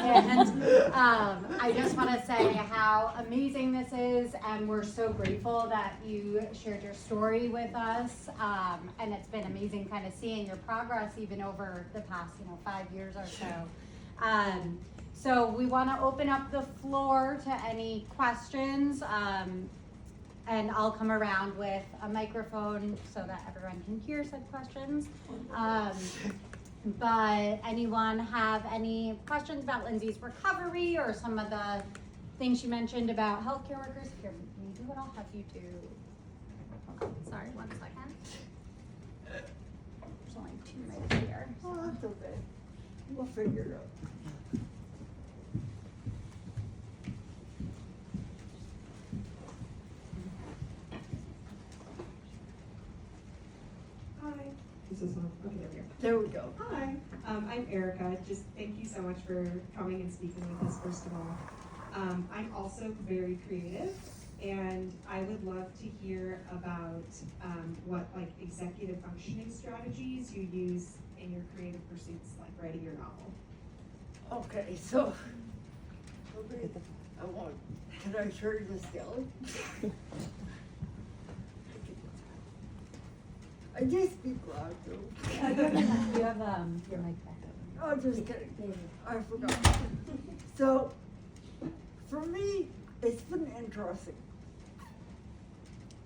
And I just want to say how amazing this is, and we're so grateful that you shared your story with us. And it's been amazing kind of seeing your progress even over the past, 5 years or so. So we want to open up the floor to any questions. And I'll come around with a microphone so that everyone can hear said questions. But anyone have any questions about Lindsay's recovery or some of the things she mentioned about healthcare workers? Here, maybe what I'll have you do. Sorry, 1 second. There's only 2 minutes here. Oh, that's okay. We'll figure it out. Hi. Is this on? Okay, there we go. There we go. Hi, I'm Erica. Just thank you so much for coming and speaking with us, first of all. I'm also very creative, and I would love to hear about what executive functioning strategies you use in your creative pursuits, like writing your novel. Okay, so, can I turn this down? I do speak loud though. You have your mic back up. Oh, just kidding. I forgot. So, for me, it's been interesting.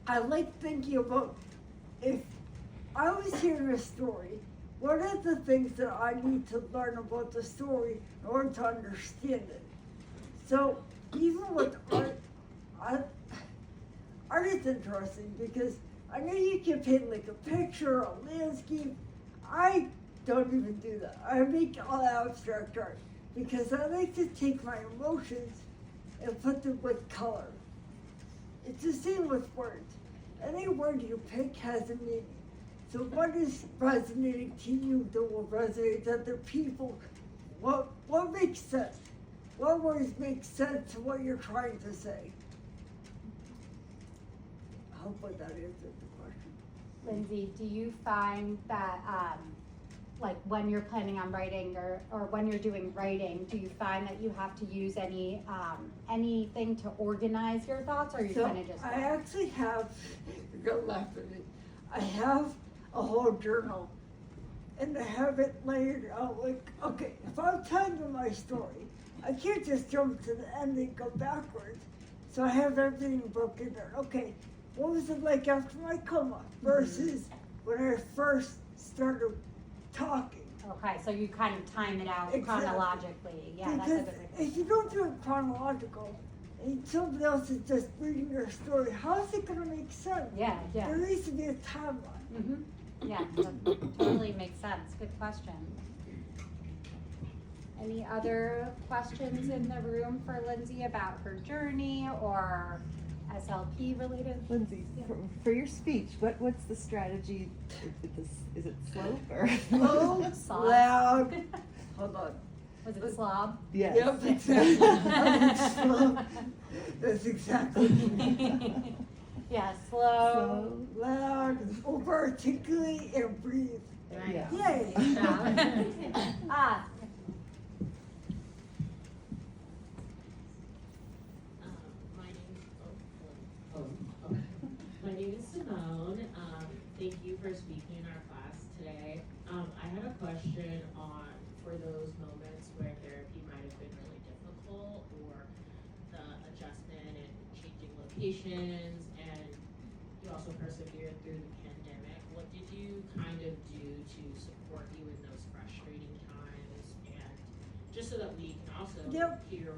I like thinking about if I was hearing a story, what are the things that I need to learn about the story in order to understand it? So, even with art is interesting because I know you can paint like a picture, a landscape. I don't even do that. I make all abstract art because I like to take my emotions and put them with color. It's the same with words. Any word you pick has a meaning. So what is resonating to you that will resonate to other people? What makes sense? What words make sense to what you're trying to say? I hope that answered the question. Lindsay, do you find that, when you're planning on writing or when you're doing writing, do you find that you have to use anything to organize your thoughts, or you kind of just? I actually have. You're gonna laugh at me. I have a whole journal, and I have it layered out. Like, okay, if I'm telling you my story, I can't just jump to the end and go backwards. So I have everything broken down. Okay. What was it like after my coma versus when I first started talking? Okay, so you kind of time it out chronologically. Yeah, because that's a good way. if you don't do it chronological and somebody else is just reading your story, how is it going to make sense? Yeah. There needs to be a timeline. Mm-hmm. Yeah, that totally makes sense. Good question. Any other questions in the room for Lindsay about her journey or SLP related? Lindsay, for your speech, what's the strategy? Is it slow or? Low, loud. Hold on. Was it slob? Yes. Yep, exactly. That's exactly. Yeah, slow. Loud, over articulate, and breathe. Yeah. Yay. Ah. My name is Simone. Thank you for speaking in our class today. I had a question for those moments where therapy might have been really difficult, or the adjustment and changing locations, and you also persevered through the pandemic. What did you kind of do to support you in those frustrating times, and just so that we can also hear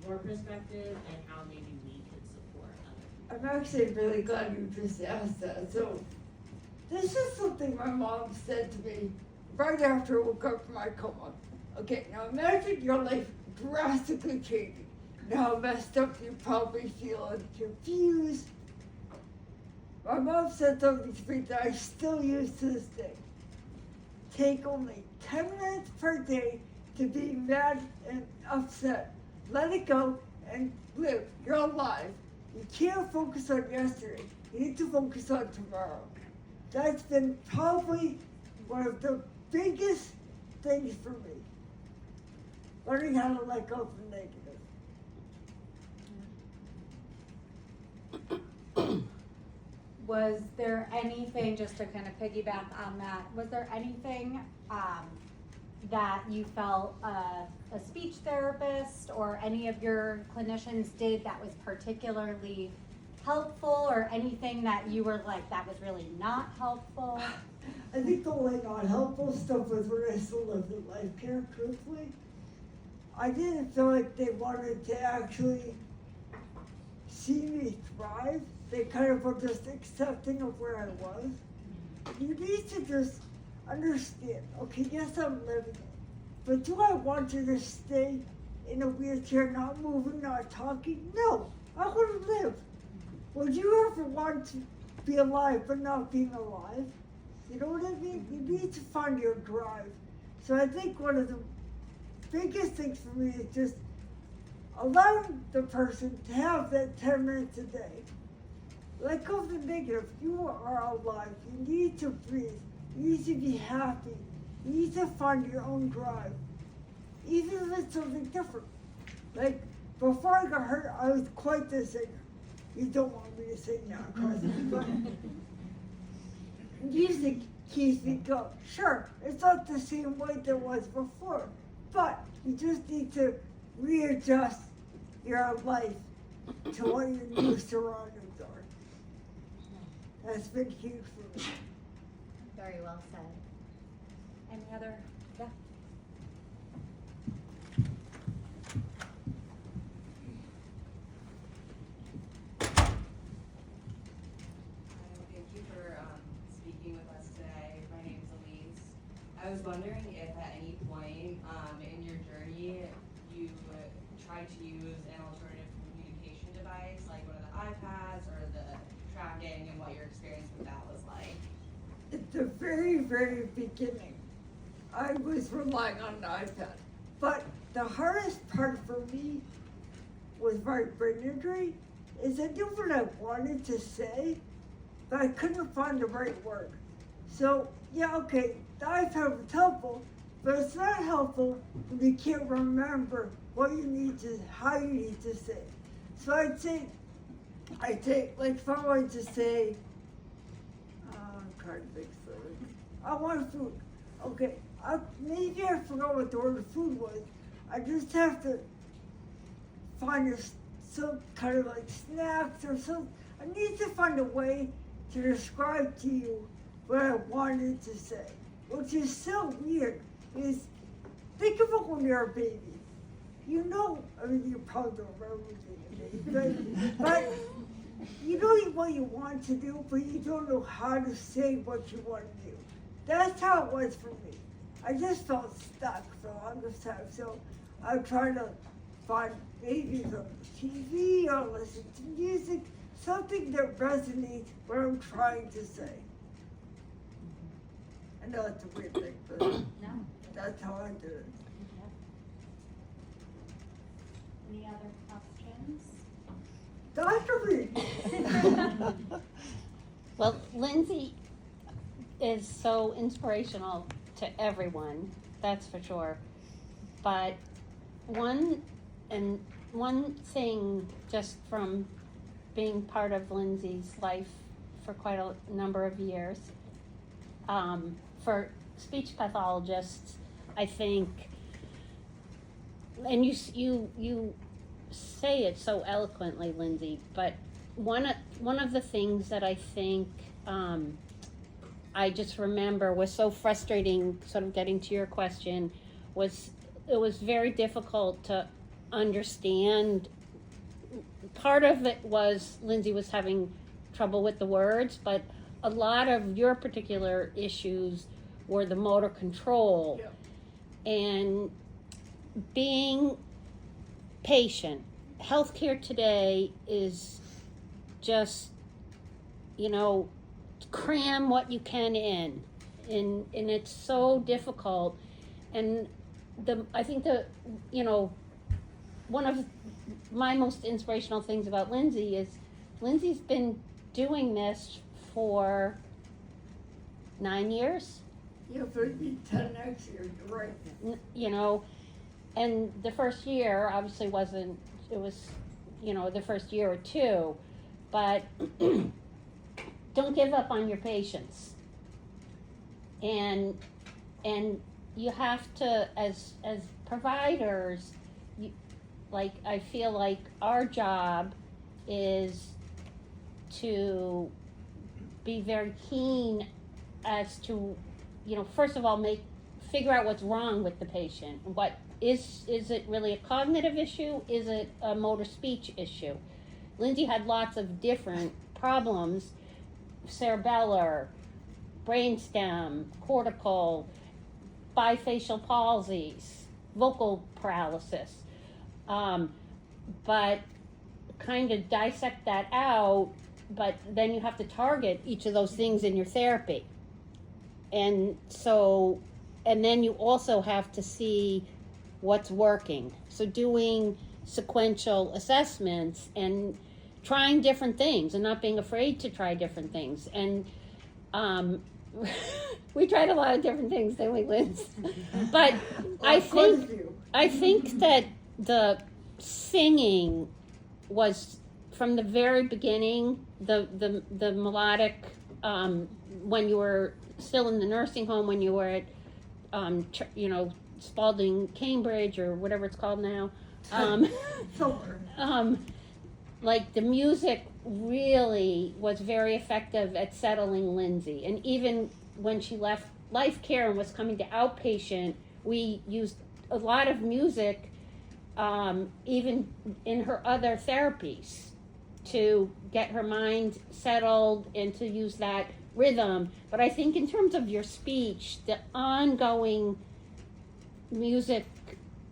your perspective and how maybe we can support other people? I'm actually really glad you just asked that. So, this is something my mom said to me right after I woke up from my coma. Okay, now imagine your life drastically changing. Now how messed up you probably feel and confused. My mom said something to me that I still use to this day. Take only 10 minutes per day to be mad and upset. Let it go and live. You're alive. You can't focus on yesterday. You need to focus on tomorrow. That's been probably one of the biggest things for me. learning how to let go of the negative. Was there anything, just to kind of piggyback on that, was there anything that you felt a speech therapist or any of your clinicians did that was particularly helpful, or anything that you were like, that was really not helpful? I think the only non-helpful stuff was when I still lived in life care, truthfully. I didn't feel like they wanted to actually see me thrive. They kind of were just accepting of where I was. You need to just understand, okay, yes, I'm living it, but do I want you to stay in a wheelchair, not moving, not talking? No, I want to live. Would you ever want to be alive but not being alive? You know what I mean? You need to find your drive. So I think one of the biggest things for me is just allowing the person to have that 10 minutes a day. Let go of the negative. You are alive. You need to breathe. You need to be happy. You need to find your own drive. Even if it's something different. Like, before I got hurt, I was quite the singer. You don't want me to sing now, but music keeps me going. Sure, it's not the same way that it was before, but you just need to readjust your life to what your new surroundings are. That's been huge for me. Very well said. Any other? Yeah. Thank you for speaking with us today. My name is Elise. I was wondering if at any point in your journey you tried to use an alternative communication device, like one of the iPads or the tracking, and what your experience with that was like. At the very, very beginning, I was relying on the iPad. But the hardest part for me with my brain injury is I knew what I wanted to say, but I couldn't find the right word. So, yeah, okay, the iPad was helpful, but it's not helpful when you can't remember what you need to, how you need to say. So I'd say, like if I wanted to say, I'm trying to think slowly. I want food. Okay, maybe I forgot what the word food was. I just have to find some kind of like snacks or something. I need to find a way to describe to you what I wanted to say, which is so weird. Is think of it when you're a baby. You know, I mean, you probably don't remember being a baby, but you know what you want to do, but you don't know how to say what you want to do. That's how it was for me. I just felt stuck for the longest time, so I tried to find maybe some TV or listen to music, something that resonates what I'm trying to say. I know it's a weird thing, but No. that's how I did it. Any other questions? Dr. Reed. Well, Lindsay is so inspirational to everyone, that's for sure. But one thing just from being part of Lindsay's life for quite a number of years, for speech pathologists, I think, and you say it so eloquently, Lindsay, but one of the things that I think I just remember was so frustrating, sort of getting to your question, was it was very difficult to understand. Part of it was Lindsay was having trouble with the words, but a lot of your particular issues were the motor control. Yeah. And being patient. Healthcare today is just, cram what you can in, and it's so difficult. And I think one of my most inspirational things about Lindsay is Lindsay's been doing this for 9 years. Yeah, but it'd be 10 next year, you're right. and the first year obviously wasn't, it was, the first year or two, but don't give up on your patients. And you have to, as providers, I feel like our job is to be very keen as to, first of all, figure out what's wrong with the patient. What is it really a cognitive issue? Is it a motor speech issue? Lindsay had lots of different problems, cerebellar, brainstem, cortical, bifacial palsies, vocal paralysis. But kind of dissect that out, but then you have to target each of those things in your therapy. And then you also have to see what's working. So doing sequential assessments and trying different things and not being afraid to try different things. And we tried a lot of different things, didn't we, Linz? But I think that the singing was from the very beginning, the melodic, when you were still in the nursing home, when you were at Spalding Cambridge or whatever it's called now. Like the music really was very effective at settling Lindsay. And even when she left Life Care and was coming to outpatient, we used a lot of music, even in her other therapies, to get her mind settled and to use that rhythm. But I think in terms of your speech, the ongoing music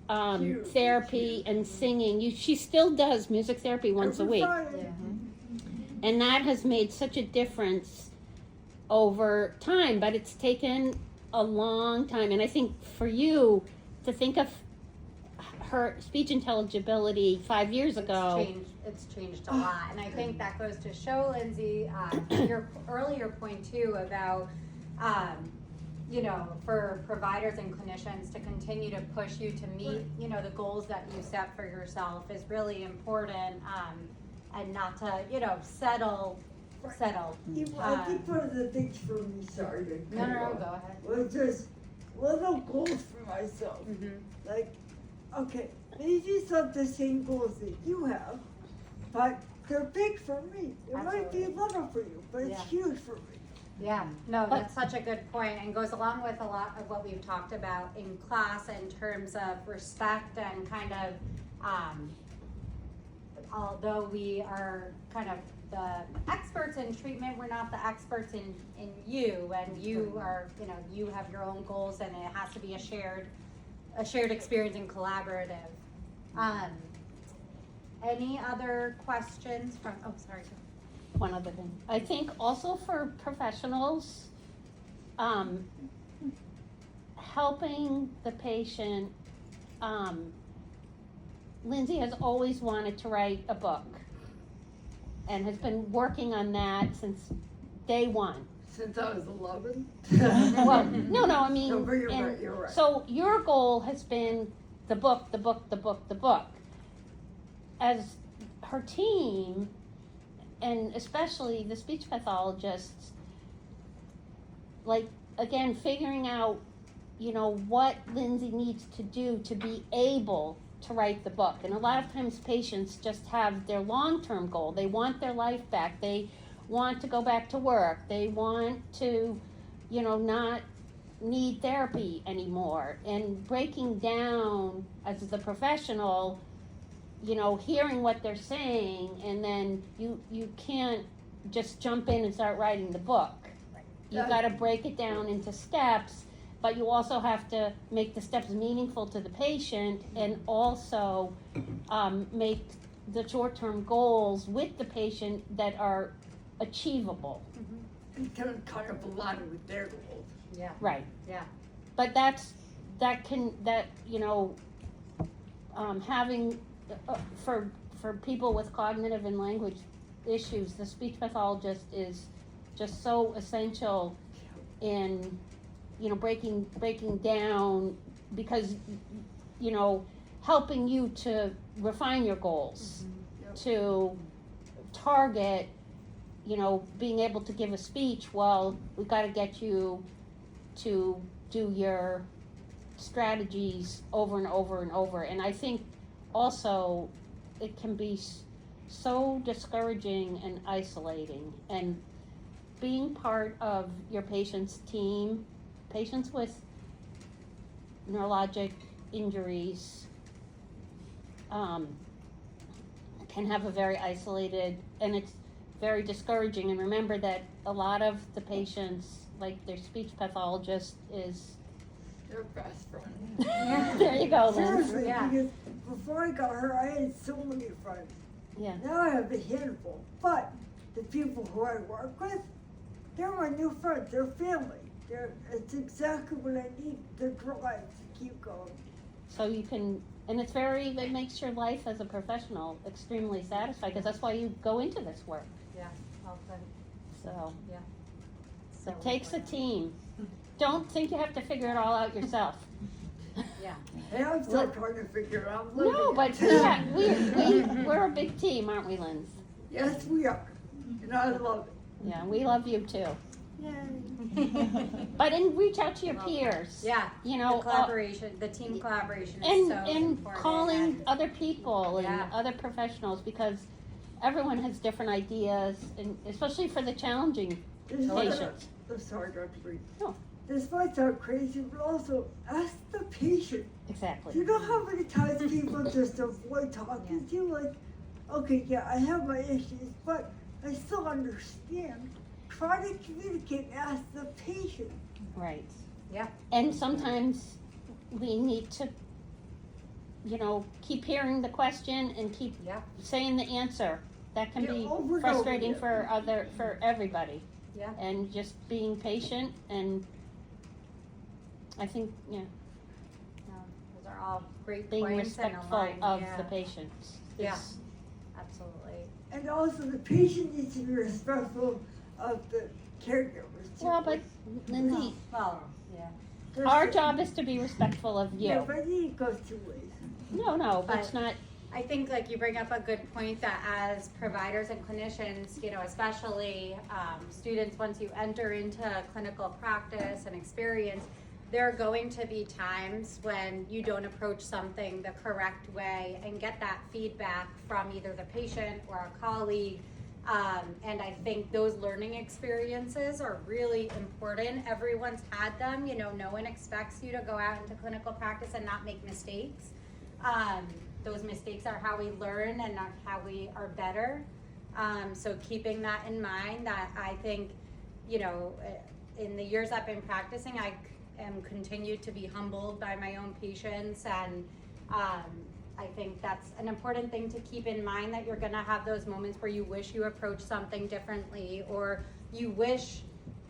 therapy and singing, she still does music therapy once a week. And that has made such a difference over time, but it's taken a long time. And I think for you to think of her speech intelligibility 5 years ago. It's changed a lot. And I think that goes to show, Lindsay, your earlier point too about, for providers and clinicians to continue to push you to meet, the goals that you set for yourself is really important, and not to, settle. I think one of the things for me, sorry to cut No, you off, go ahead. was just little goals for myself. Mm-hmm. Like, okay, maybe it's not the same goals that you have, but they're big for me. It might be little for you, but it's huge for me. Yeah, no, that's such a good point, and goes along with a lot of what we've talked about in class in terms of respect and kind of, although we are kind of the experts in treatment, we're not the experts in you, and you are, you have your own goals, and it has to be a shared experience and collaborative. Any other questions from, sorry. One other thing. I think also for professionals, helping the patient, Lindsay has always wanted to write a book and has been working on that since day one. Since I was 11? Well, no, I mean, No, but you're right. So your goal has been the book. As her team, and especially the speech pathologists, again, figuring out, what Lindsay needs to do to be able to write the book. And a lot of times patients just have their long-term goal. They want their life back. They want to go back to work. They want to, not need therapy anymore. And breaking down as the professional, hearing what they're saying, and then you can't just jump in and start writing the book. You got to break it down into steps, but you also have to make the steps meaningful to the patient, and also make the short-term goals with the patient that are achievable. And kind of align with their goals. Yeah. Right. Yeah. But having for people with cognitive and language issues, the speech pathologist is just so essential in breaking down, because you know, helping you to refine your goals, Yep. to target, you know, being able to give a speech. Well, we got to get you to do your strategies over and over and over. And I think also it can be so discouraging and isolating. And being part of your patient's team, patients with neurologic injuries can have a very isolated, and it's very discouraging. And remember that a lot of the patients, like their speech pathologist is They're best friends. there you go, Lynn. Seriously, Yeah. because before I got her, I had so many friends. Yeah. Now I have a handful, but the people who I work with, they're my new friends, they're family. It's exactly what I need, the drive to keep going. So you can, and it makes your life as a professional extremely satisfying, because that's why you go into this work. Well put. So So it takes a important. team. Don't think you have to figure it all out yourself. Yeah. Hey, I'm still trying to figure it out. I'm living No, but it. yeah, we're a big team, aren't we, Linz? Yes, we are, and I love it. Yeah, we love you too. Yay. But reach out to your Well, peers. Yeah, You the know, collaboration, the team collaboration is and so and important. calling and- other people and Yeah. other professionals, because everyone has different ideas, and especially for the challenging This might- patients. I'm sorry, Dr. Reed. No. This might sound crazy, but also ask the patient. Exactly. You know how many times people just avoid talking to you? Like, okay, yeah, I have my issues, but I still understand. Try to communicate, ask the patient. Right. Yeah. And sometimes we need to, you know, keep hearing the question and keep Yeah. saying the answer. That can Yeah, be over and frustrating over for everybody. Yeah. And just being patient, and I think, yeah, No, those are all great being points and respectful aligned. of Yeah, the patients. Yeah. is- absolutely. And also the patient needs to be respectful of the caregivers too. Well, but Lindsay, Well, yeah. There's our the- job is to be respectful of Yeah, you. but it goes two ways. No, But- it's not, I think like you bring up a good point that as providers and clinicians, you know, especially students, once you enter into clinical practice and experience, there are going to be times when you don't approach something the correct way and get that feedback from either the patient or a colleague. And I think those learning experiences are really important. Everyone's had them, you know, no one expects you to go out into clinical practice and not make mistakes. Those mistakes are how we learn and not how we are better. So keeping that in mind, that I think, you know, in the years I've been practicing, I am continued to be humbled by my own patients, and I think that's an important thing to keep in mind, that you're gonna have those moments where you wish you approached something differently, or you wish,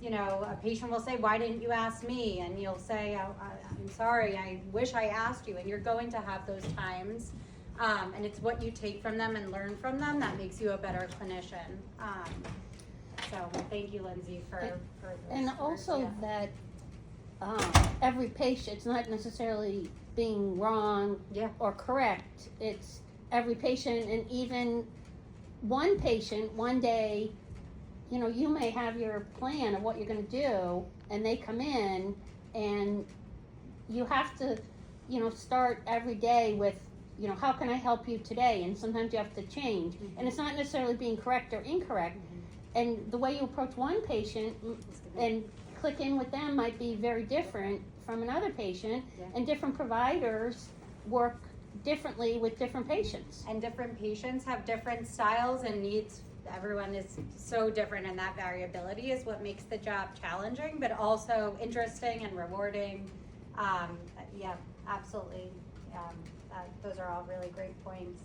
you know, a patient will say, why didn't you ask me? And you'll say, I'm sorry, I wish I asked you. And you're going to have those times. And it's what you take from them and learn from them that makes you a better clinician. So thank you, Lindsay, for those and words, also yeah. that every patient, it's not necessarily being wrong Yeah. or correct. It's every patient, and even one patient, one day, you know, you may have your plan of what you're gonna do, and they come in, and you have to, you know, start every day with, you know, how can I help you today? And sometimes you have to change. And it's not necessarily being correct or incorrect. And the way you approach one patient and click in with them might be very different from another patient. Yeah. And different providers work differently with different patients. And different patients have different styles and needs. Everyone is so different, and that variability is what makes the job challenging, but also interesting and rewarding. Yeah, absolutely. Those are all really great points.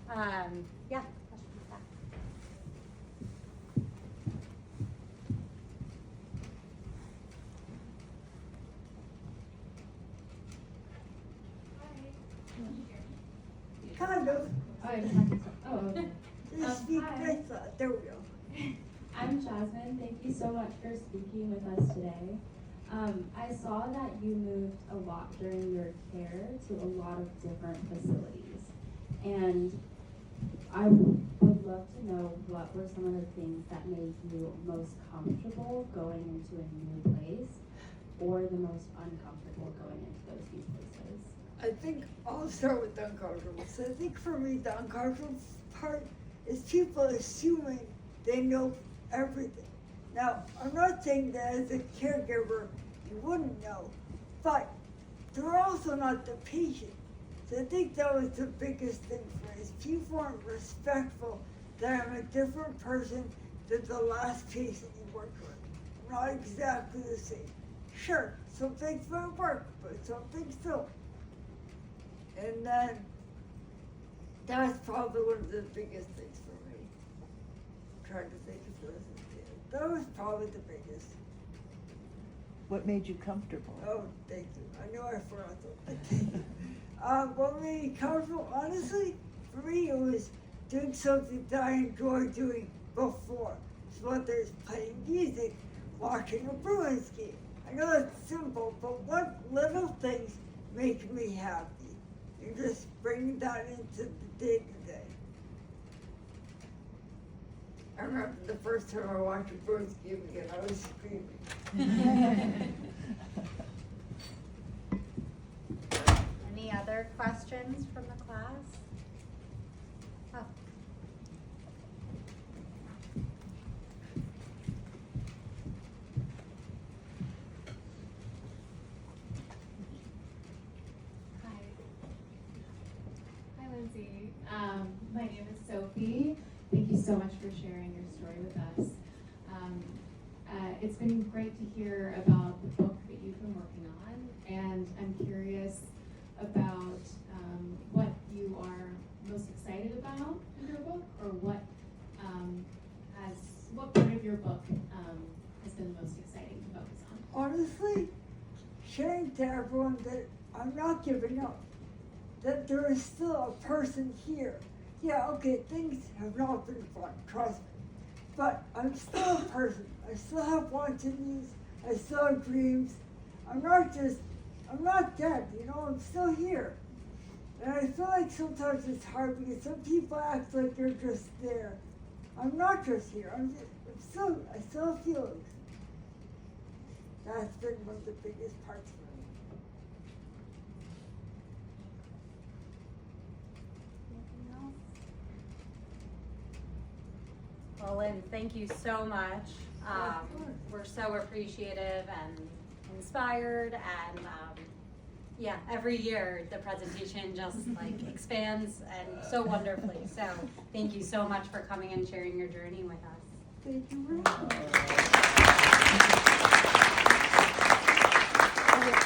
Yeah. questions back. Kind of. Oh, Just speak hi. nice, there we go. I'm Jasmine. Thank you so much for speaking with us today. I saw that you moved a lot during your care to a lot of different facilities. And I would love to know what were some of the things that made you most comfortable going into a new place or the most uncomfortable going into those new places. I think I'll start with the uncomfortable. So I think for me, the uncomfortable part is people assuming they know everything. Now, I'm not saying that as a caregiver, you wouldn't know, but they're also not the patient. So I think that was the biggest thing for me, is people aren't respectful that I'm a different person than the last patient you worked with. I'm not exactly the same. Sure, some things might work, but some things don't. And then, that's probably one of the biggest things for me. I'm trying to think if there was a that was probably the biggest. What made you comfortable? Oh, thank you. I know I forgot something. What made me comfortable, honestly, for me, it was doing something that I enjoyed doing before. So whether it's playing music, watching a Bruins game. I know it's simple, but what little things make me happy? And just bringing that into the day-to-day. I remember the first time I watched a Bruins game again, I was screaming. Any other questions from the class? Oh. Hi, Lindsay. My name is Sophie. Thank you so much for sharing your story with us. It's been great to hear about the book that you've been working on, and I'm curious about what you are most excited about in your book, or what part of your book has been most exciting to focus on? Honestly, sharing to everyone that I'm not giving up, that there is still a person here. Yeah, okay, things have not been fun, trust me, but I'm still a person. I still have wants and needs, I still have dreams. I'm not dead, you know, I'm still here. And I feel like sometimes it's hard because some people act like they're just there. I'm not just here, I still have feelings. That's been one of the biggest parts for me. Anything else? Well, Lynn, thank you so much. We're so appreciative and inspired, and yeah, every year the presentation just like expands and so wonderfully. So thank you so much for coming and sharing your journey with us. Thank you very much.